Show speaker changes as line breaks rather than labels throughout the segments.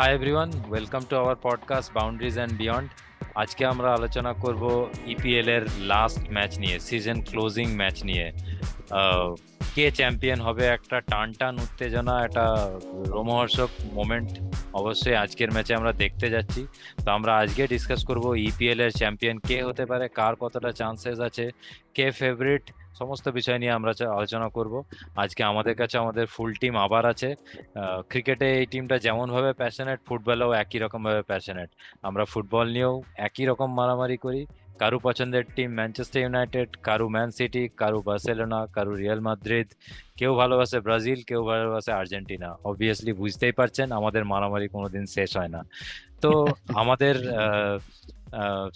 Hi everyone, welcome to our podcast boundaries and beyond. আজকে আমরা আলোচনা করব ইপিএল এর লাস্ট ম্যাচ নিয়ে, সিজন ক্লোজিং ম্যাচ নিয়ে। আহ, কে চ্যাম্পিয়ন হবে, একটা টান টান উত্তেজনা, একটা রোমহর্ষক মোমেন্ট অবশ্যই আজকের ম্যাচে আমরা দেখতে যাচ্ছি। তো আমরা আজকে ডিসকাস করব ইপিএল এর চ্যাম্পিয়ন কে হতে পারে, কার কতটা চান্সেস আছে, কে ফেভারিট, সমস্ত বিষয় নিয়ে আমরা আলোচনা করব। আজকে আমাদের কাছে আমাদের ফুল টিম আবার আছে। ক্রিকেটে এই টিমটা যেমন ভাবে প্যাশনেট, ফুটবলেও একই রকম ভাবে প্যাশনেট। আমরা ফুটবল নিয়েও একই রকম মারামারি করি। কারু পছন্দের টিম ম্যানচেস্টার ইউনাইটেড, কারু ম্যান সিটি, কারু বার্সেলোনা, কারু রিয়াল মাদ্রিদ, কেউ ভালোবাসে ব্রাজিল, কেউ ভালোবাসে আর্জেন্টিনা। অবভিয়াসলি বুঝতেই পারছেন আমাদের মারামারি কোনোদিন শেষ হয় না। তো আমাদের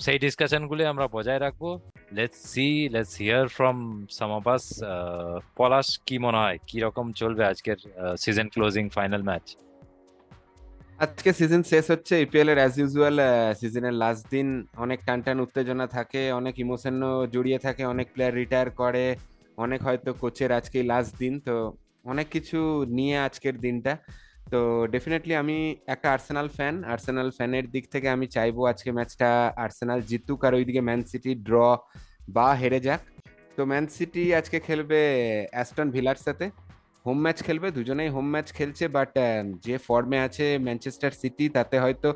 সেই ডিসকাশন গুলো আমরা বজায় রাখবো। Let's hear from some of us. Palash, কি মনে হয় কি রকম চলবে আজকের সিজন ক্লোজিং ফাইনাল ম্যাচ?
আজকে সিজন শেষ হচ্ছে ইপিএল এর অ্যাজ ইউজুয়াল। সিজনের লাস্ট দিন অনেক টান টান উত্তেজনা থাকে, অনেক ইমোশনও জড়িয়ে থাকে, অনেক প্লেয়ার রিটায়ার করে, অনেক হয়তো কোচের আজকেই লাস্ট দিন, তো অনেক কিছু নিয়ে আজকের দিনটা। তো ডেফিনেটলি আমি একটা আর্সেনাল ফ্যানের দিক থেকে আমি চাইবো আজকে ম্যাচটা আর্সেনাল জিতুক, আর ওইদিকে ম্যান সিটি ড্র বা হেরে যাক। তো ম্যান সিটি আজকে খেলবে অ্যাস্টন ভিলার সাথে, হোম ম্যাচ খেলবে, দুজনেই হোম ম্যাচ খেলছে, বাট যে ফর্মে আছে ম্যানচেস্টার সিটি, তাতে হয়তো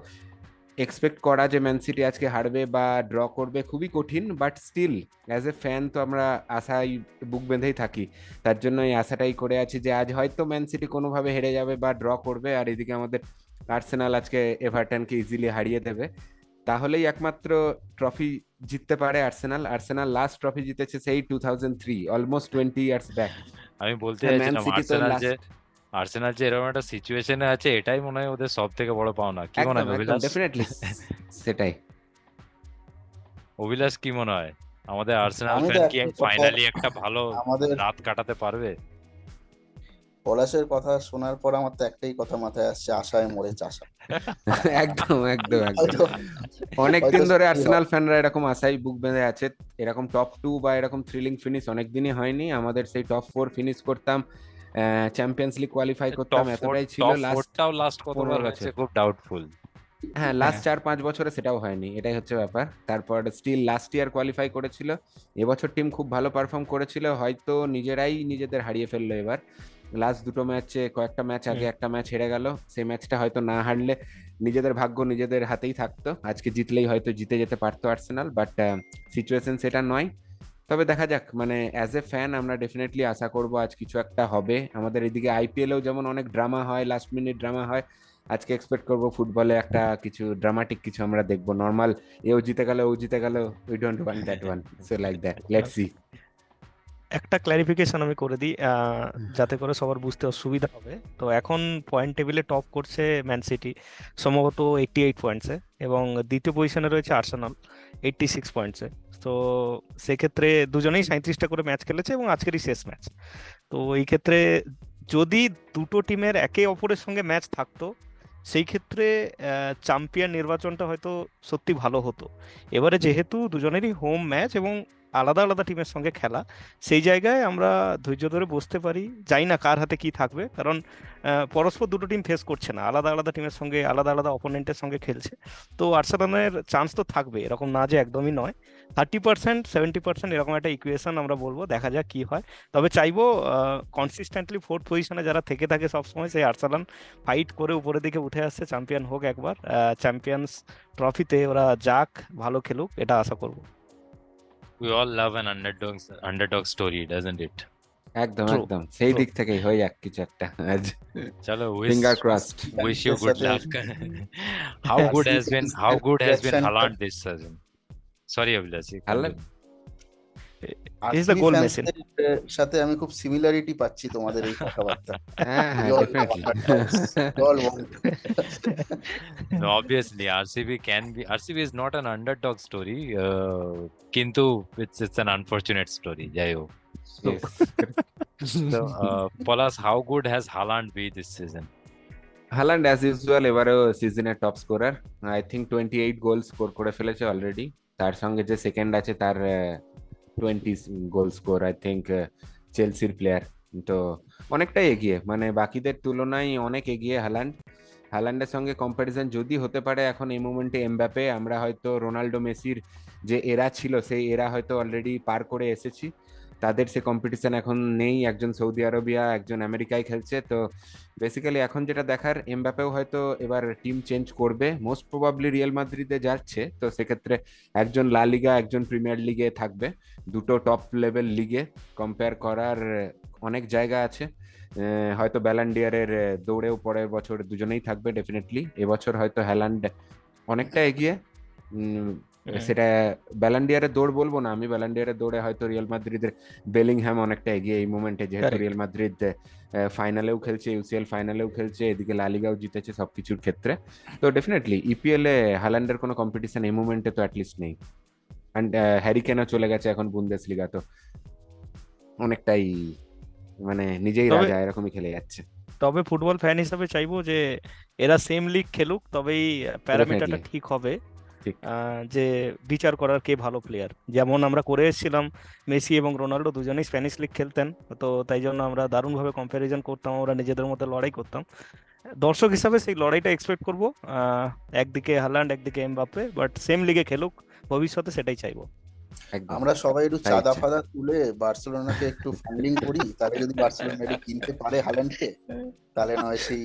এক্সপেক্ট করা যে ম্যান সিটি আজকে হারবে বা ড্র করবে খুবই কঠিন, but still as a fan তো আমরা আশায় বুক বেঁধেই থাকি। তার জন্য এই আশাটাই করে আছি যে আজ হয়তো ম্যান সিটি কোনোভাবে হেরে যাবে বা ড্র করবে, আর এদিকে আমাদের আর্সেনাল আজকে এভারটনকে ইজিলি হারিয়ে দেবে। তাহলেই একমাত্র ট্রফি জিততে পারে আর্সেনাল। আর্সেনাল লাস্ট ট্রফি জিতেছে সেই 2003, অলমোস্ট 20 ইয়ার্স ব্যাক।
আমি বলতে
ম্যান
চাইছিলাম
সিটি তো লাস্ট।
আর্সেনাল যে এরকম একটা সিচুয়েশনে আছে, এটাই মনে হয় ওদের সব থেকে বড় পাওনা। কি মনে
একদম
হয়
একদম
অভিলাষ?
ডেফিনেটলি সেটাই।
অভিলাষ কি মনে হয়, আমাদের আর্সেনাল
আমি তো
ফ্যান কি
একই কথা।
ফাইনালি একটা ভালো
আমাদের
রাত কাটাতে পারবে?
পলাশের কথা শোনার পর আমার তো একটাই কথা মাথায় আসছে, আশায় মরে চাষা।
একদম একদম একদম।
হয়তো
অনেকদিন
হয়তো
ধরে
সেটাই
আর্সেনাল
হবে।
ফ্যানরা এরকম আশায় বুক বেঁধে আছে। এরকম টপ টু বা এরকম থ্রিলিং ফিনিশ অনেকদিনই হয়নি আমাদের। সেই টপ ফোর ফিনিশ করতাম, চ্যাম্পিয়ন্স লিগ কোয়ালিফাই করতাম, এতটাই ছিল
টপ
লাস্ট
ফোরটাও লাস্ট কতবার
15 বছর।
হয়েছে, খুব ডাউটফুল।
হ্যাঁ, লাস্ট 4-5 বছরে সেটাও হয়নি, এটাই হচ্ছে ব্যাপার। তারপর স্টিল লাস্ট ইয়ার কোয়ালিফাই করেছিল। এবছর টিম খুব ভালো পারফর্ম করেছিল, হয়তো নিজেরাই নিজেদের হারিয়ে ফেললো এবার। লাস্ট দুটো ম্যাচে, কয়েকটা ম্যাচ আগে একটা ম্যাচ হেরে গেল, সেই ম্যাচটা হয়তো না হারলে নিজেদের ভাগ্য নিজেদের হাতেই থাকতো, আজকে জিতলেই হয়তো জিতে যেতে পারতো আর্সেনাল, বাট সিচুয়েশন সেটা নয়। তবে দেখা যাক, মানে অ্যাজ এ ফ্যান আমরা ডেফিনেটলি আশা করব আজ কিছু একটা হবে। আমাদের এদিকে আইপিএলেও যেমন অনেক ড্রামা হয়, লাস্ট মিনিট ড্রামা হয়, আজকে এক্সপেক্ট করব ফুটবলে একটা কিছু ড্রামাটিক কিছু আমরা দেখবো। নর্মাল এও জিতে গেল ও জিতে গেল, we don't want that one, so like that let's see.
একটা ক্ল্যারিফিকেশন আমি করে দিই, যাতে করে সবার বুঝতে অসুবিধা হবে। তো এখন পয়েন্ট টেবিলে টপ করছে ম্যান সিটি সম্ভবত 88 পয়েন্টসে, এবং দ্বিতীয় পজিশনে রয়েছে আর্সেনাল 86 পয়েন্টসে। তো সেক্ষেত্রে দুজনেই 37টা করে ম্যাচ খেলেছে এবং আজকেরই শেষ ম্যাচ। তো এই ক্ষেত্রে যদি দুটো টিমের একে অপরের সঙ্গে ম্যাচ থাকতো, সেই ক্ষেত্রে চ্যাম্পিয়ন নির্বাচনটা হয়তো সত্যি ভালো হতো। এবারে যেহেতু দুজনেরই হোম ম্যাচ এবং আলাদা আলাদা টিমের সঙ্গে খেলা, সেই জায়গায় আমরা ধৈর্য ধরে বসতে পারি। জানি না কার হাতে কি থাকবে, কারণ পরস্পর দুটো টিম ফেস করছে না, আলাদা আলাদা টিমের সঙ্গে আলাদা আলাদা অপোনেন্টের সঙ্গে খেলছে। তো আর্সেনালের চান্স তো থাকবে, এরকম না যে একদমই নয়। 30%, 70% এরকম একটা ইকুয়েশন আমরা বলবো, দেখা যাক কি হয়। তবে চাইবো কনসিস্টেন্টলি ফোর্থ পজিশনে যারা থেকে থাকে সবসময়, সেই আর্সেনাল ফাইট করে উপরের দিকে উঠে আসছে, চ্যাম্পিয়ন হোক একবার, চ্যাম্পিয়ন্স ট্রফিতে ওরা যাক, ভালো খেলুক, এটা আশা করব।
We all love an underdog story, doesn't it?
একদম
ট্রু,
একদম, সেই
ট্রু।
দিক থেকেই হয়ে যাক কিছু একটা আজ।
Chalo,
finger crossed.
wish you
ফ্যানদের
good
সাথে
luck. How good has been how
আরসিবির
good has been
রিয়াকশনটা,
Haaland this season? Sorry, Abhilash,
হারলে
continue.
Is the
RCB
goal machine.
ফ্যান্সদের সাথে আমি খুব সিমিলারিটি পাচ্ছি তোমাদের এই কথাবার্তা।
হ্যাঁ হ্যাঁ
We all love
definitely.
underdogs. We all want.
No, obviously, RCB is not an underdog story. Kintu it's an unfortunate story. যাই হোক। So, Palas, how good has Haaland been this season?
Haaland as usual এবারেও সিজনের top scorer. I think 28 goal score করে ফেলেছে already. তার সঙ্গে যে second আছে তার 20 গোল স্কোর, আই থিঙ্ক চেলসির প্লেয়ার। তো অনেকটাই এগিয়ে, মানে বাকিদের তুলনায় অনেক এগিয়ে হালান্ড। হালান্ডের সঙ্গে কম্প্যারিজন যদি হতে পারে এখন এই মোমেন্টে এমবাপে, আমরা হয়তো রোনাল্ডো মেসির যে এরা ছিল সেই এরা হয়তো অলরেডি পার করে এসেছি, তাদের সে কম্পিটিশন এখন নেই, একজন সৌদি আরবিয়া একজন আমেরিকায় খেলছে। তো বেসিক্যালি এখন যেটা দেখার, এমবাপেও হয়তো এবার টিম চেঞ্জ করবে, মোস্ট প্রবাবলি রিয়াল মাদ্রিদে যাচ্ছে, তো সেক্ষেত্রে একজন লা লিগা একজন প্রিমিয়ার লিগে থাকবে, দুটো টপ লেভেল লিগে কম্পেয়ার করার অনেক জায়গা আছে। হয়তো ব্যালান্ডিয়ারের দৌড়েও পরের বছর দুজনেই থাকবে ডেফিনেটলি, এবছর হয়তো হ্যালান্ড অনেকটা এগিয়ে। সেটা ব্যালান্ডিয়ারের দৌড় বলবো না আমি, ব্যালান্ডিয়ারের দৌড়ে হয়তো রিয়াল মাদ্রিদের বেলিংহ্যাম অনেকটা এগিয়ে এই মোমেন্টে, যেহেতু
Correct.
রিয়াল মাদ্রিদ ফাইনালেও খেলছে, ইউসিএল ফাইনালেও খেলছে, এদিকে লা লিগাও জিতেছে সবকিছুর ক্ষেত্রে। তো ডেফিনেটলি ইপিএল এ হালান্ডের কোনো কম্পিটিশন এই মোমেন্টে তো অ্যাটলিস্ট নেই। অ্যান্ড হ্যারি কেনও চলে গেছে এখন বুন্দেসলিগা, তো অনেকটাই মানে নিজেই
তবে
রাজা এরকমই খেলে যাচ্ছে।
তবে ফুটবল ফ্যান হিসাবে চাইবো যে এরা সেম লিগ খেলুক, তবেই প্যারামিটারটা
ডেফিনেটলি
ঠিক হবে।
ঠিক।
যে বিচার করার কে ভালো প্লেয়ার, যেমন আমরা করে এসেছিলাম মেসি এবং রোনাল্ডো দুজনেই স্প্যানিশ লিগ খেলতেন, তো তাই জন্য আমরা দারুণভাবে কম্প্যারিজন করতাম, আমরা নিজেদের মধ্যে লড়াই করতাম। দর্শক হিসাবে সেই লড়াইটা এক্সপেক্ট করব, একদিকে হালান্ড একদিকে এমবাপ্পে, বাট সেম লিগে খেলুক ভবিষ্যতে, সেটাই চাইবো।
একদম
আমরা সবাই একটু
তাই
চাঁদা
ইচ্ছে।
ফাদা তুলে বার্সেলোনাকে একটু ফান্ডিং করি, তাহলে যদি বার্সেলোনা একটু কিনতে পারে হালান্ডকে, তাহলে নয় সেই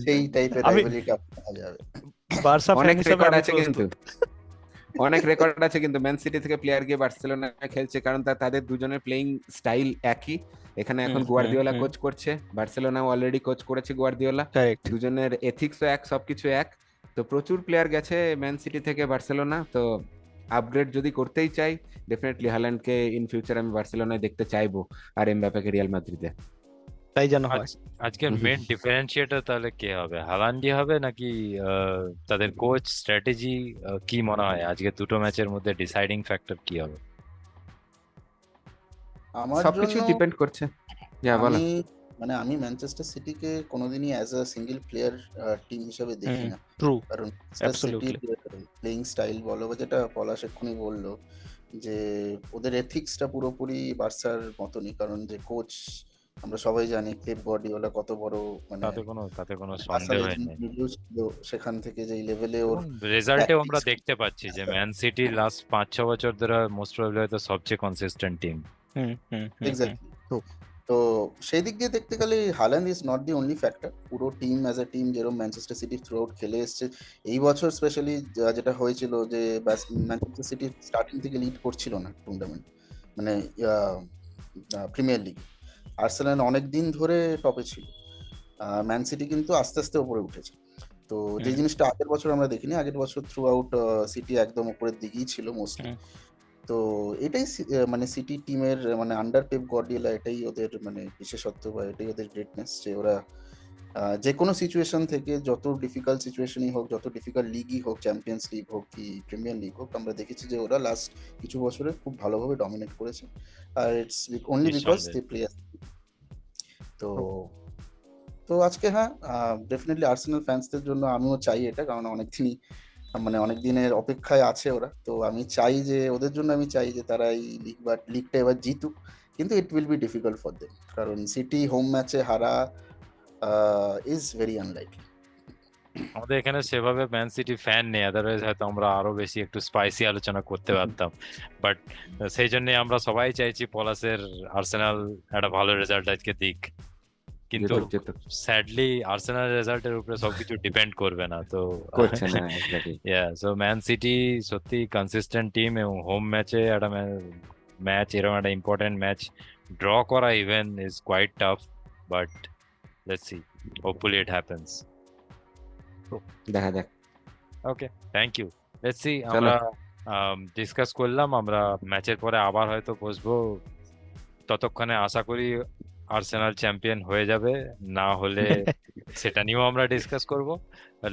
সেই টাইপের
আমি
রাইভালিটি পাওয়া যাবে।
বার্সা ফ্যান
অনেক
হিসাবে
রেকর্ড
আমি
আছে কিন্তু,
প্রস্তুত।
অনেক রেকর্ড আছে কিন্তু ম্যান সিটি থেকে প্লেয়ার গিয়ে বার্সেলোনা খেলছে, কারণ তাদের দুজনের প্লেইং স্টাইল একই। এখানে এখন গুয়ার্দিওলা কোচ করছে, বার্সেলোনাও অলরেডি কোচ করেছে গুয়ার্দিওলা,
কারেক্ট।
দুজনের এথিক্সও এক, সবকিছু এক। তো প্রচুর প্লেয়ার গেছে ম্যান সিটি থেকে বার্সেলোনা, তো আপগ্রেড যদি করতেই চাই ডেফিনেটলি হাল্যান্ডকে ইন ফিউচার আমি বার্সেলোনায় দেখতে চাইবো, আর এমবাপ্পেকে রিয়াল মাদ্রিদে।
তাই যেন হয়।
আজকের মেন ডিফারেন্সিয়েটর তাহলে কে হবে, হালান্ডি হবে নাকি তাদের কোচ স্ট্র্যাটেজি? কি মনে হয় আজকে দুটো ম্যাচের মধ্যে ডিসাইডিং ফ্যাক্টর কি হবে?
আমার
সবকিছু
জন্য
ডিপেন্ড করছে, যা বলো।
আমি মানে আমি ম্যানচেস্টার সিটিকে কোনোদিনই as a single player team হিসেবে দেখি না,
ট্রু,
কারণ ম্যানচেস্টার সিটির
অ্যাবসলিউটলি।
প্লেইং স্টাইল বলো বা যেটা পলাশ এক্ষুনি বললো, যে ওদের এথিক্সটা পুরোপুরি বার্সার মতনই, কারণ যে কোচ আমরা সবাই জানি পেপ গার্দিওলা কত বড়, মানে
তাতে কোনো
বার্সার
সন্দেহ
এজেন্ট
নেই।
নিজেও ছিল, সেখান থেকে যে লেভেলে ওর
রেজাল্টেও আমরা
tactics
দেখতে পাচ্ছি যে ম্যান সিটি লাস্ট 5-6 বছর ধরে মোস্ট প্রবাবলি হয়তো সবচেয়ে কনসিস্টেন্ট টিম।
এক্স্যাক্টলি। তো সেই দিক দিয়ে দেখতে গেলে Haaland is not the only factor, পুরো টিম অ্যাজ এ টিম যেরকম ম্যানচেস্টার সিটি থ্রু আউট খেলে এসছে এই বছর স্পেশালি, যেটা হয়েছিল যে ম্যানচেস্টার সিটি স্টার্টিং থেকে লিড করছিল না টুর্নামেন্ট, মানে প্রিমিয়ার লিগ। আর্সেনাল অনেক দিন ধরে টপে ছিল, ম্যান সিটি কিন্তু আস্তে আস্তে উপরে উঠেছে। তো যে জিনিসটা আগের বছর আমরা দেখিনি, আগের বছর থ্রু আউট সিটি একদম উপরের দিকেই ছিল মোস্টলি। তো এটাই মানে সিটি টিমের মানে আন্ডার পেপ গার্দিওলা, এটাই ওদের মানে বিশেষত্ব বা এটাই ওদের গ্রেটনেস, যে ওরা যে কোনো সিচুয়েশন থেকে, যত ডিফিকাল্ট সিচুয়েশনই হোক, যত ডিফিকাল্ট লিগই হোক, চ্যাম্পিয়ন্স লিগ হোক কি প্রিমিয়ার লিগ হোক, আমরা দেখেছি যে ওরা লাস্ট কিছু বছরে খুব ভালোভাবে ডমিনেট করেছে, আর it's only because they play. তো তো আজকে হ্যাঁ, ডেফিনেটলি আর্সেনাল ফ্যান্সদের জন্য আমিও চাই এটা, কারণ অনেকদিনই মানে অনেক দিনের অপেক্ষায় আছে ওরা, তো আমি চাই যে ওদের জন্য আমি চাই যে তারা এই লিগটা এবার জিতুক, কিন্তু it will be difficult for them, কারণ সিটি হোম ম্যাচে হারা ইজ ভেরি আনলাইকলি।
আমাদের এখানে সেভাবে ম্যান সিটি ফ্যান নেই, আদারওয়াইজ হয়তো আমরা আরো বেশি একটু স্পাইসি আলোচনা করতে পারতাম, বাট সেই জন্য আমরা সবাই চাইছি পলাশের আর্সেনাল একটা ভালো রেজাল্ট আজকে দিক, কিন্তু স্যাডলি আর্সেনাল রেজাল্টের উপরে সবকিছু ডিপেন্ড করবে না, তো
করছে না এক্স্যাক্টলি।
সো ম্যান সিটি সত্যি কনসিস্টেন্ট টিম, এবং হোম ম্যাচে একটা ম্যাচ এরকম একটা ইম্পর্টেন্ট ম্যাচ ড্র করা even is quite tough, but let's see, hopefully it happens.
দেখা যাক।
Okay, thank you. Let's see, আমরা ডিসকাস করলাম, আমরা ম্যাচের পরে আবার হয়তো বসবো, ততক্ষণে আশা করি আর্সেনাল চ্যাম্পিয়ন হয়ে যাবে, না হলে সেটা নিয়েও আমরা ডিসকাস করব,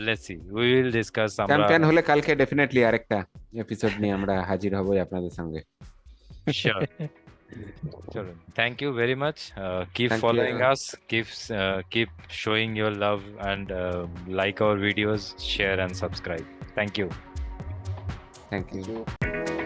let's see, we will discuss. আমরা
চ্যাম্পিয়ন হলে কালকে ডেফিনেটলি আরেকটা এপিসোড নিয়ে আমরা হাজির হবো আপনাদের সঙ্গে।
শিওর। চলুন, thank you very much, keep
Thank
following
you.
Us, keep showing your love, and like our videos, share and subscribe. Thank you.
Thank you.
Thank you.